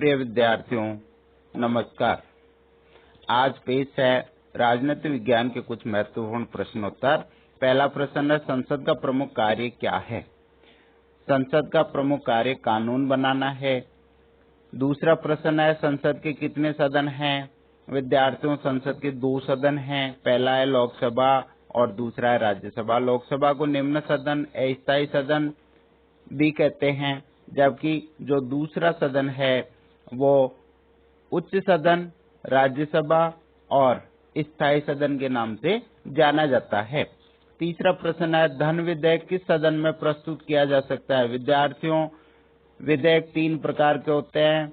प्रिय विद्यार्थियों, नमस्कार। आज पेश है राजनीति विज्ञान के कुछ महत्वपूर्ण प्रश्नोत्तर। पहला प्रश्न है, संसद का प्रमुख कार्य क्या है? संसद का प्रमुख कार्य कानून बनाना है। दूसरा प्रश्न है, संसद के कितने सदन हैं? विद्यार्थियों, संसद के 2 सदन हैं। पहला है लोकसभा और दूसरा है राज्यसभा। लोकसभा को निम्न सदन, अस्थायी सदन भी कहते हैं, जबकि जो दूसरा सदन है वो उच्च सदन, राज्यसभा और स्थायी सदन के नाम से जाना जाता है। तीसरा प्रश्न है, धन विधेयक किस सदन में प्रस्तुत किया जा सकता है? विद्यार्थियों, विधेयक 3 प्रकार के होते हैं।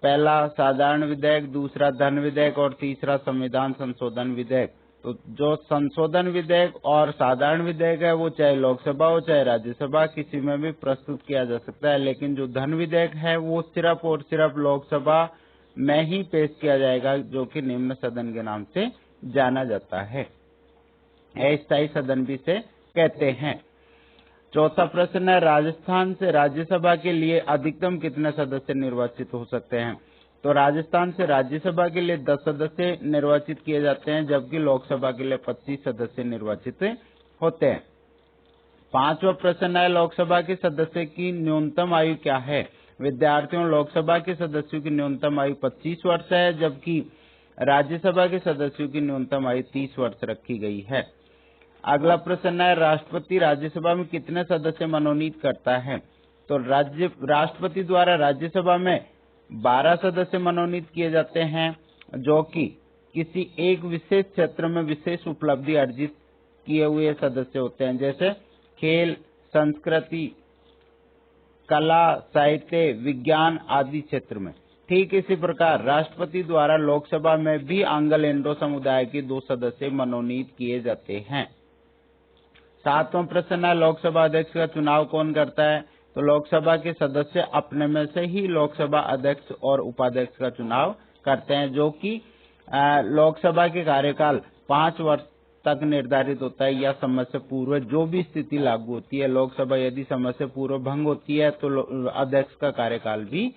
पहला साधारण विधेयक, दूसरा धन विधेयक और तीसरा संविधान संशोधन विधेयक। तो जो संशोधन विधेयक और साधारण विधेयक है वो चाहे लोकसभा हो चाहे राज्यसभा, किसी में भी प्रस्तुत किया जा सकता है, लेकिन जो धन विधेयक है वो सिर्फ और सिर्फ लोकसभा में ही पेश किया जाएगा, जो कि निम्न सदन के नाम से जाना जाता है। अस्थायी सदन भी से कहते हैं। चौथा प्रश्न है, राजस्थान से राज्यसभा के लिए अधिकतम कितने सदस्य निर्वाचित हो सकते हैं? तो राजस्थान से राज्यसभा के लिए 10 सदस्य निर्वाचित किए जाते हैं, जबकि लोकसभा के लिए 25 सदस्य निर्वाचित होते हैं। पांचवा प्रश्न है, लोकसभा के सदस्य की न्यूनतम आयु क्या है? विद्यार्थियों, लोकसभा के सदस्यों की न्यूनतम आयु 25 वर्ष है, जबकि राज्यसभा के सदस्यों की न्यूनतम आयु 30 वर्ष रखी गई है। अगला प्रश्न है, राष्ट्रपति राज्यसभा में कितने सदस्य मनोनीत करता है? तो राष्ट्रपति द्वारा राज्यसभा में 12 सदस्य मनोनीत किए जाते हैं, जो कि किसी एक विशेष क्षेत्र में विशेष उपलब्धि अर्जित किए हुए सदस्य होते हैं, जैसे खेल, संस्कृति, कला, साहित्य, विज्ञान आदि क्षेत्र में। ठीक इसी प्रकार राष्ट्रपति द्वारा लोकसभा में भी आंग्ल इंडो समुदाय के 2 सदस्य मनोनीत किए जाते हैं। 7वां प्रश्न है, लोकसभा अध्यक्ष का चुनाव कौन करता है? तो लोकसभा के सदस्य अपने में से ही लोकसभा अध्यक्ष और उपाध्यक्ष का चुनाव करते हैं, जो कि लोकसभा के कार्यकाल 5 वर्ष तक निर्धारित होता है या समय से पूर्व जो भी स्थिति लागू होती है। लोकसभा यदि समय से पूर्व भंग होती है तो अध्यक्ष का कार्यकाल भी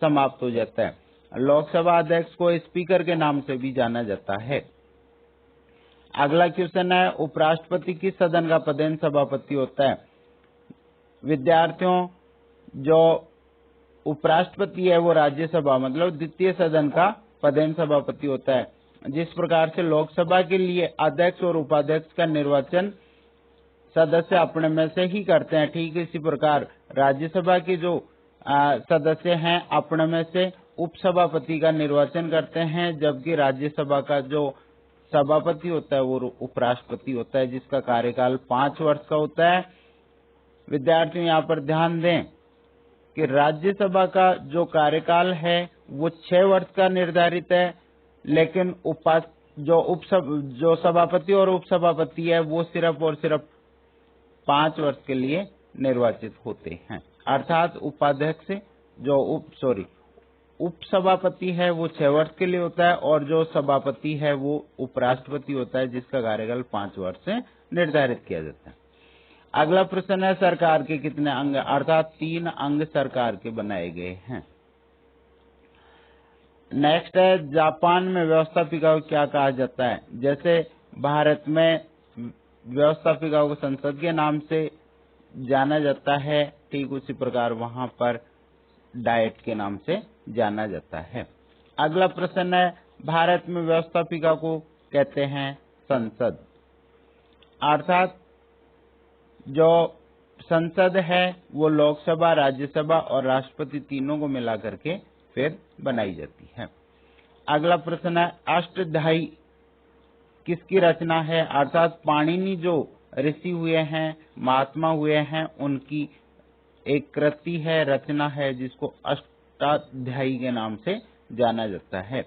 समाप्त हो जाता है। लोकसभा अध्यक्ष को स्पीकर के नाम से भी जाना जाता है। अगला क्वेश्चन है, उपराष्ट्रपति किस सदन का पदेन सभापति होता है? विद्यार्थियों, जो उपराष्ट्रपति है वो राज्यसभा मतलब द्वितीय सदन का पदेन सभापति होता है। जिस प्रकार से लोकसभा के लिए अध्यक्ष और उपाध्यक्ष का निर्वाचन सदस्य अपने में से ही करते हैं, ठीक इसी प्रकार राज्यसभा के जो सदस्य हैं अपने में से उपसभापति का निर्वाचन करते हैं, जबकि राज्यसभा का जो सभापति होता है वो उपराष्ट्रपति होता है, जिसका कार्यकाल 5 वर्ष का होता है। विद्यार्थियों, यहाँ पर ध्यान दें कि राज्यसभा का जो कार्यकाल है वो 6 वर्ष का निर्धारित है, लेकिन जो सभापति और उपसभापति है वो सिर्फ और सिर्फ 5 वर्ष के लिए निर्वाचित होते हैं। अर्थात उपसभापति है वो 6 वर्ष के लिए होता है और जो सभापति है वो उपराष्ट्रपति होता है, जिसका कार्यकाल 5 वर्ष से निर्धारित किया जाता है। अगला प्रश्न है, सरकार के कितने अंग? अर्थात 3 अंग सरकार के बनाए गए हैं। नेक्स्ट है, जापान में व्यवस्थापिका को क्या कहा जाता है? जैसे भारत में व्यवस्थापिका को संसद के नाम से जाना जाता है, ठीक उसी प्रकार वहां पर डाइट के नाम से जाना जाता है। अगला प्रश्न है, भारत में व्यवस्थापिका को कहते हैं संसद। अर्थात जो संसद है वो लोकसभा, राज्यसभा और राष्ट्रपति तीनों को मिला करके फिर बनाई जाती है। अगला प्रश्न है, अष्टध्यायी किसकी रचना है? अर्थात पाणिनि जो ऋषि हुए हैं, महात्मा हुए हैं, उनकी एक कृति है, रचना है, जिसको अष्टाध्यायी के नाम से जाना जाता है।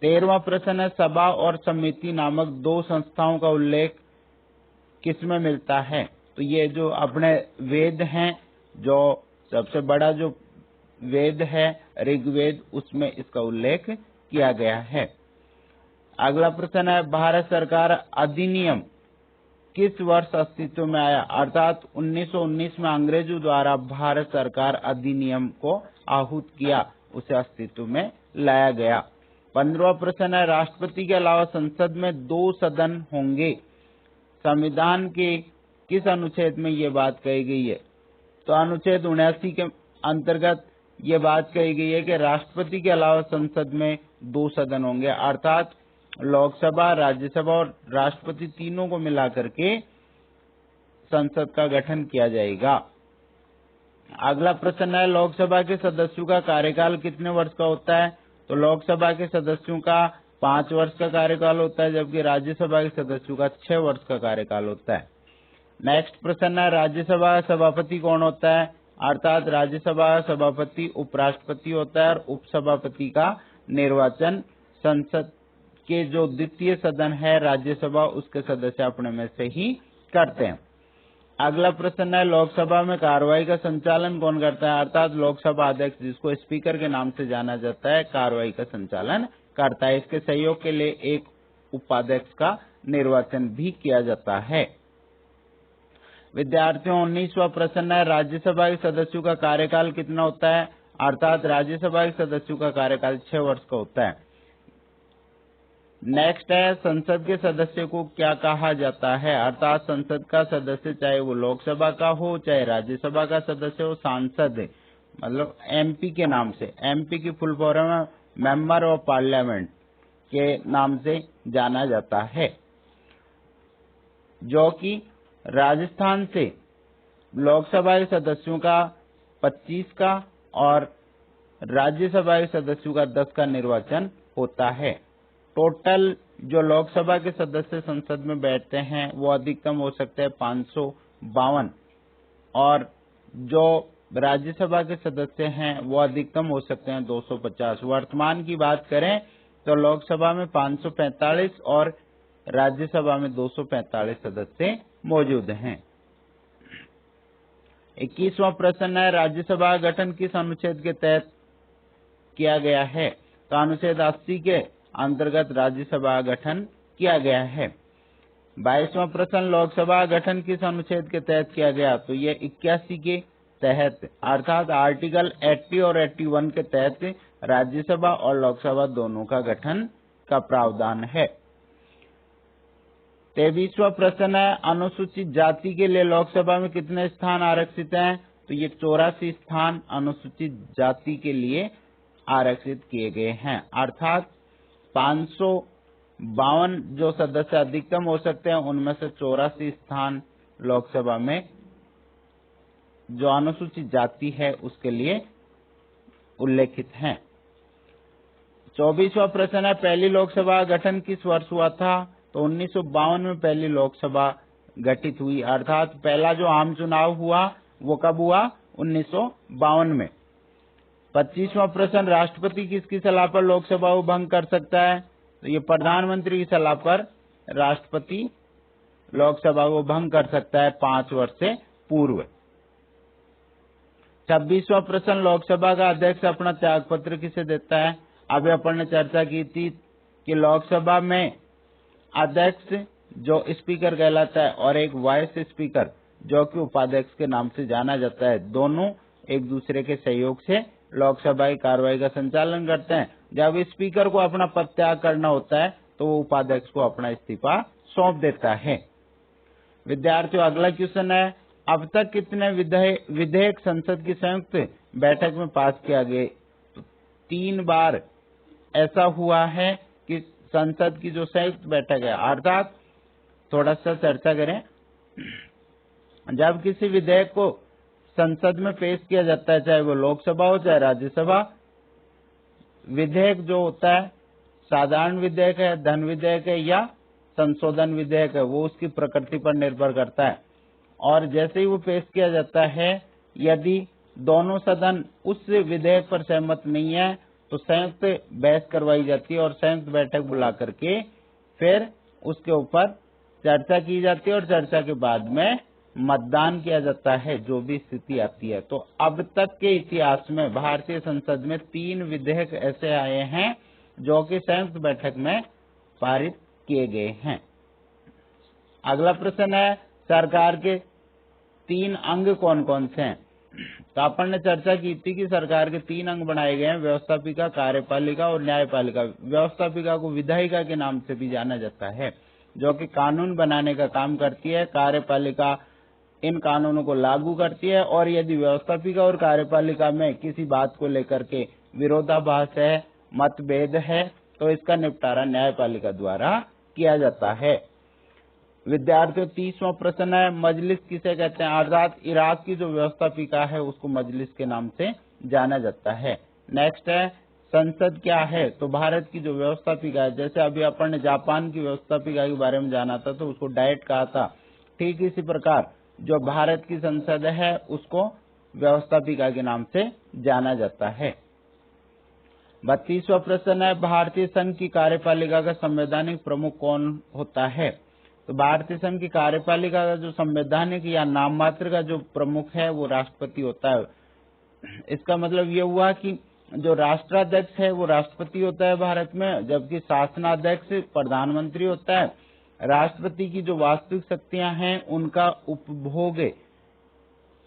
13वां प्रश्न है, सभा और समिति नामक 2 संस्थाओं का उल्लेख किसमें मिलता है? तो ये जो अपने वेद हैं, जो सबसे बड़ा जो वेद है ऋग्वेद, उसमें इसका उल्लेख किया गया है। अगला प्रश्न है, भारत सरकार अधिनियम किस वर्ष अस्तित्व में आया? अर्थात 1919 में अंग्रेजों द्वारा भारत सरकार अधिनियम को आहूत किया। उसे अस्तित्व में लाया गया। 15वां प्रश्न है, राष्ट्रपति के अलावा संसद में 2 सदन होंगे, संविधान के किस अनुच्छेद में ये बात कही गई है? तो अनुच्छेद 79 के अंतर्गत ये बात कही गई है कि राष्ट्रपति के अलावा संसद में 2 सदन होंगे, अर्थात लोकसभा, राज्यसभा और राष्ट्रपति तीनों को मिलाकर के संसद का गठन किया जाएगा। अगला प्रश्न है, लोकसभा के सदस्यों का कार्यकाल कितने वर्ष का होता है? तो लोकसभा के सदस्यों का 5 वर्ष का कार्यकाल होता है, जबकि राज्यसभा के सदस्यों का 6 वर्ष का कार्यकाल होता है। नेक्स्ट प्रश्न है, राज्यसभा का सभापति कौन होता है? अर्थात राज्यसभा का सभापति उपराष्ट्रपति होता है और उपसभापति का निर्वाचन संसद के जो द्वितीय सदन है राज्यसभा, उसके सदस्य अपने में से ही करते हैं। अगला प्रश्न है, लोकसभा में कार्रवाई का संचालन कौन करता है? अर्थात लोकसभा अध्यक्ष, जिसको स्पीकर के नाम से जाना जाता है, कार्रवाई का संचालन करता है। इसके सहयोग के लिए एक उपाध्यक्ष का निर्वाचन भी किया जाता है। विद्यार्थियों, 19वां प्रश्न है, राज्यसभा के सदस्यों का कार्यकाल कितना होता है? अर्थात राज्यसभा के सदस्यों का कार्यकाल 6 वर्ष का होता है। नेक्स्ट है, संसद के सदस्य को क्या कहा जाता है? अर्थात संसद का सदस्य, चाहे वो लोकसभा का हो चाहे राज्यसभा का सदस्य हो, सांसद मतलब एमपी के नाम से, एमपी की फुल फॉर्म है मेंबर ऑफ पार्लियामेंट के नाम से जाना जाता है, जो कि राजस्थान से लोकसभा के सदस्यों का 25 का और राज्यसभा के सदस्यों का 10 का निर्वाचन होता है। टोटल जो लोकसभा के सदस्य संसद में बैठते हैं वो अधिकतम हो सकते हैं 552 और जो राज्यसभा के सदस्य हैं वो अधिकतम हो सकते हैं 250। वर्तमान की बात करें तो लोकसभा में 545 और राज्यसभा में 245 सदस्य मौजूद हैं। 21वां प्रश्न है, राज्यसभा का गठन किस अनुच्छेद के तहत किया गया है? तो अनुच्छेद 80 के अंतर्गत राज्यसभा का गठन किया गया है। 22वां प्रश्न, लोकसभा का गठन किस अनुच्छेद के तहत किया गया? तो ये 81 के तहत, अर्थात आर्टिकल 80 और 81 के तहत राज्यसभा और लोकसभा दोनों का गठन का प्रावधान है। 23वां प्रश्न है, अनुसूचित जाति के लिए लोकसभा में कितने स्थान आरक्षित हैं? तो ये 84 स्थान अनुसूचित जाति के लिए आरक्षित किए गए हैं, अर्थात 552 जो सदस्य अधिकतम हो सकते हैं उनमें से 84 स्थान लोकसभा में जो अनुसूचित जाति है उसके लिए उल्लेखित हैं। 24वां प्रश्न है, पहली लोकसभा का गठन किस वर्ष हुआ था? तो 1952 में पहली लोकसभा गठित हुई, अर्थात पहला जो आम चुनाव हुआ वो कब हुआ? 1952 में। 25वां प्रश्न, राष्ट्रपति किसकी सलाह पर लोकसभा को भंग कर सकता है? तो ये प्रधानमंत्री की सलाह पर राष्ट्रपति लोकसभा को भंग कर सकता है 5 वर्ष से पूर्व। 26वां प्रश्न, लोकसभा का अध्यक्ष अपना त्याग पत्र किसे देता है? अभी अपन ने चर्चा की थी कि लोकसभा में अध्यक्ष जो स्पीकर कहलाता है और एक वाइस स्पीकर जो कि उपाध्यक्ष के नाम से जाना जाता है, दोनों एक दूसरे के सहयोग से लोकसभा की कार्रवाई का संचालन करते हैं। जब स्पीकर को अपना पद त्याग करना होता है तो वो उपाध्यक्ष को अपना इस्तीफा सौंप देता है। विद्यार्थियों, अगला क्वेश्चन है, अब तक कितने विधेयक संसद की संयुक्त बैठक में पास किया गए? तो 3 बार ऐसा हुआ है कि संसद की जो संयुक्त बैठक है, अर्थात थोड़ा सा चर्चा करें, जब किसी विधेयक को संसद में पेश किया जाता है, चाहे वो लोकसभा हो चाहे राज्यसभा, विधेयक जो होता है साधारण विधेयक है, धन विधेयक है या संशोधन विधेयक है, वो उसकी प्रकृति पर निर्भर करता है। और जैसे ही वो पेश किया जाता है, यदि दोनों सदन उस विधेयक पर सहमत नहीं है तो संयुक्त बहस करवाई जाती है और संयुक्त बैठक बुला करके फिर उसके ऊपर चर्चा की जाती है और चर्चा के बाद में मतदान किया जाता है, जो भी स्थिति आती है। तो अब तक के इतिहास में भारतीय संसद में 3 विधेयक ऐसे आए हैं जो कि संयुक्त बैठक में पारित किए गए हैं। अगला प्रश्न है, सरकार के 3 अंग कौन कौन से हैं? तो अपन ने चर्चा की थी कि सरकार के 3 अंग बनाए गए हैं, व्यवस्थापिका, कार्यपालिका और न्यायपालिका। व्यवस्थापिका को विधायिका के नाम से भी जाना जाता है, जो कि कानून बनाने का काम करती है। कार्यपालिका इन कानूनों को लागू करती है, और यदि व्यवस्थापिका और कार्यपालिका में किसी बात को लेकर के विरोधाभास है, मतभेद है, तो इसका निपटारा न्यायपालिका द्वारा किया जाता है। विद्यार्थियों 30वां प्रश्न है, मजलिस किसे कहते हैं? अर्थात इराक की जो व्यवस्थापिका है उसको मजलिस के नाम से जाना जाता है। नेक्स्ट है, संसद क्या है? तो भारत की जो व्यवस्थापिका है, जैसे अभी अपन ने जापान की व्यवस्थापिका के बारे में जाना था तो उसको डाइट कहा था, ठीक इसी प्रकार जो भारत की संसद है उसको व्यवस्थापिका के नाम से जाना जाता है। 32वां प्रश्न है, भारतीय संघ की कार्यपालिका का संवैधानिक प्रमुख कौन होता है? तो भारतीय संघ की कार्यपालिका का जो संवैधानिक या नाम मात्र का जो प्रमुख है वो राष्ट्रपति होता है। इसका मतलब ये हुआ कि जो राष्ट्राध्यक्ष है वो राष्ट्रपति होता है भारत में, जबकि शासनाध्यक्ष प्रधानमंत्री होता है। राष्ट्रपति की जो वास्तविक शक्तियां हैं उनका उपभोग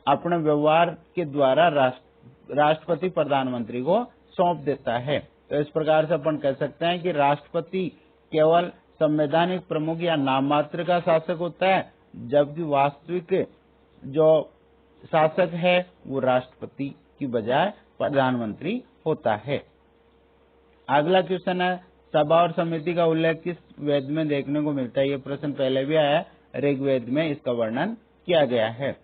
अपने व्यवहार के द्वारा राष्ट्रपति प्रधानमंत्री को सौंप देता है। तो इस प्रकार से अपन कह सकते हैं कि राष्ट्रपति केवल संवैधानिक प्रमुख या नाम मात्र का शासक होता है, जबकि वास्तविक जो शासक है वो राष्ट्रपति की बजाय प्रधानमंत्री होता है। अगला क्वेश्चन है, सभा और समिति का उल्लेख किस वेद में देखने को मिलता है? ये प्रश्न पहले भी आया है, ऋग्वेद में इसका वर्णन किया गया है।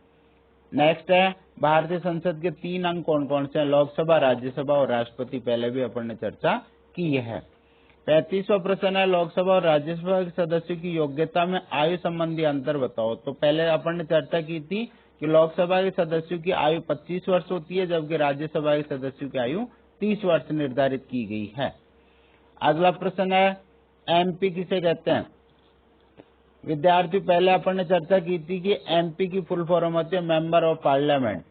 नेक्स्ट है, भारतीय संसद के 3 अंग कौन कौन से हैं? लोकसभा, राज्यसभा और राष्ट्रपति। पहले भी अपन ने चर्चा की है। 35वां प्रश्न है, लोकसभा और राज्यसभा के सदस्यों की योग्यता में आयु संबंधी अंतर बताओ। तो पहले अपन ने चर्चा की थी कि लोकसभा के सदस्यों की आयु 25 वर्ष होती है, जबकि राज्यसभा के सदस्यों की आयु 30 वर्ष निर्धारित की गई है। अगला प्रश्न है, एमपी किसे कहते हैं? विद्यार्थी, पहले अपन ने चर्चा की थी कि एमपी की फुल फॉर्म होती है मेंबर ऑफ पार्लियामेंट,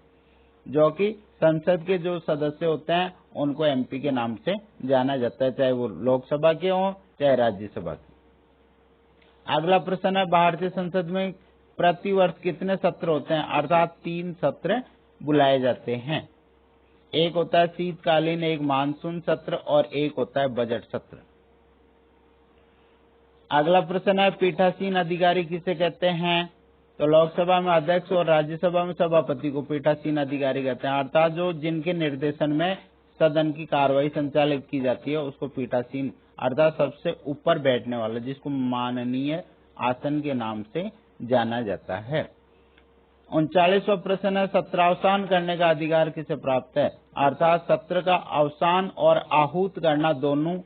जो कि संसद के जो सदस्य होते हैं उनको एमपी के नाम से जाना जाता है, चाहे वो लोकसभा के हों चाहे राज्यसभा के। अगला प्रश्न है, भारतीय संसद में प्रति वर्ष कितने सत्र होते हैं? अर्थात 3 सत्र बुलाए जाते हैं। एक होता है शीतकालीन, एक मानसून सत्र और एक होता है बजट सत्र। अगला प्रश्न है, पीठासीन अधिकारी किसे कहते हैं? तो लोकसभा में अध्यक्ष और राज्यसभा में सभापति को पीठासीन अधिकारी कहते हैं। अर्थात जो जिनके निर्देशन में सदन की कार्यवाही संचालित की जाती है उसको पीठासीन, अर्थात सबसे ऊपर बैठने वाला, जिसको माननीय आसन के नाम से जाना जाता है। 39वां प्रश्न है, सत्रावसान करने का अधिकार किसे प्राप्त है? अर्थात सत्र का अवसान और आहूत करना दोनों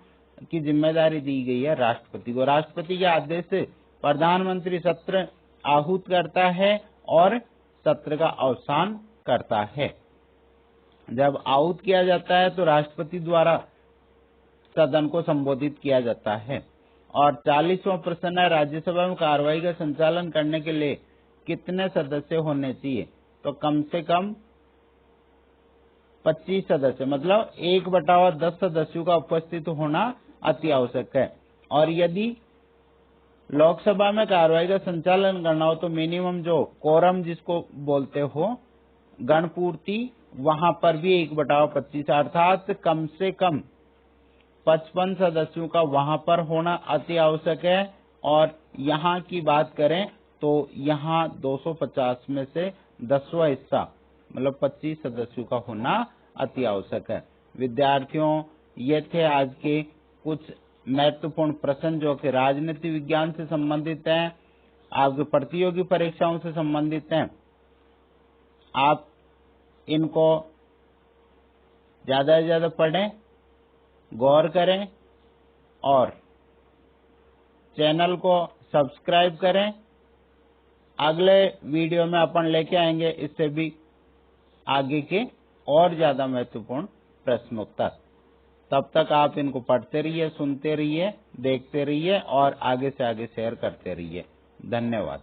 की जिम्मेदारी दी गई है राष्ट्रपति को। राष्ट्रपति के आदेश से प्रधानमंत्री सत्र आहूत करता है और सत्र का अवसान करता है। जब आहूत किया जाता है तो राष्ट्रपति द्वारा सदन को संबोधित किया जाता है। और 40वां प्रश्न है, राज्यसभा में कार्रवाई का संचालन करने के लिए कितने सदस्य होने चाहिए? तो कम से कम 25 सदस्य, मतलब 1/10 सदस्यों का उपस्थित होना अति आवश्यक है। और यदि लोकसभा में कार्रवाई का संचालन करना हो तो मिनिमम जो कोरम जिसको बोलते हो गणपूर्ति, वहां पर भी 1/25 अर्थात कम से कम 55 सदस्यों का वहां पर होना अति आवश्यक है। और यहाँ की बात करें तो यहाँ 250 में से 10वां हिस्सा मतलब 25 सदस्यों का होना अति आवश्यक है। विद्यार्थियों, ये थे आज के कुछ महत्वपूर्ण प्रश्न जो कि राजनीति विज्ञान से संबंधित हैं, आपके प्रतियोगी परीक्षाओं से संबंधित हैं। आप इनको ज्यादा से ज्यादा पढ़ें, गौर करें और चैनल को सब्सक्राइब करें। अगले वीडियो में अपन लेके आएंगे इससे भी आगे के और ज्यादा महत्वपूर्ण प्रश्नोत्तर। तब तक आप इनको पढ़ते रहिए, सुनते रहिए, देखते रहिए और आगे से आगे शेयर करते रहिए। धन्यवाद।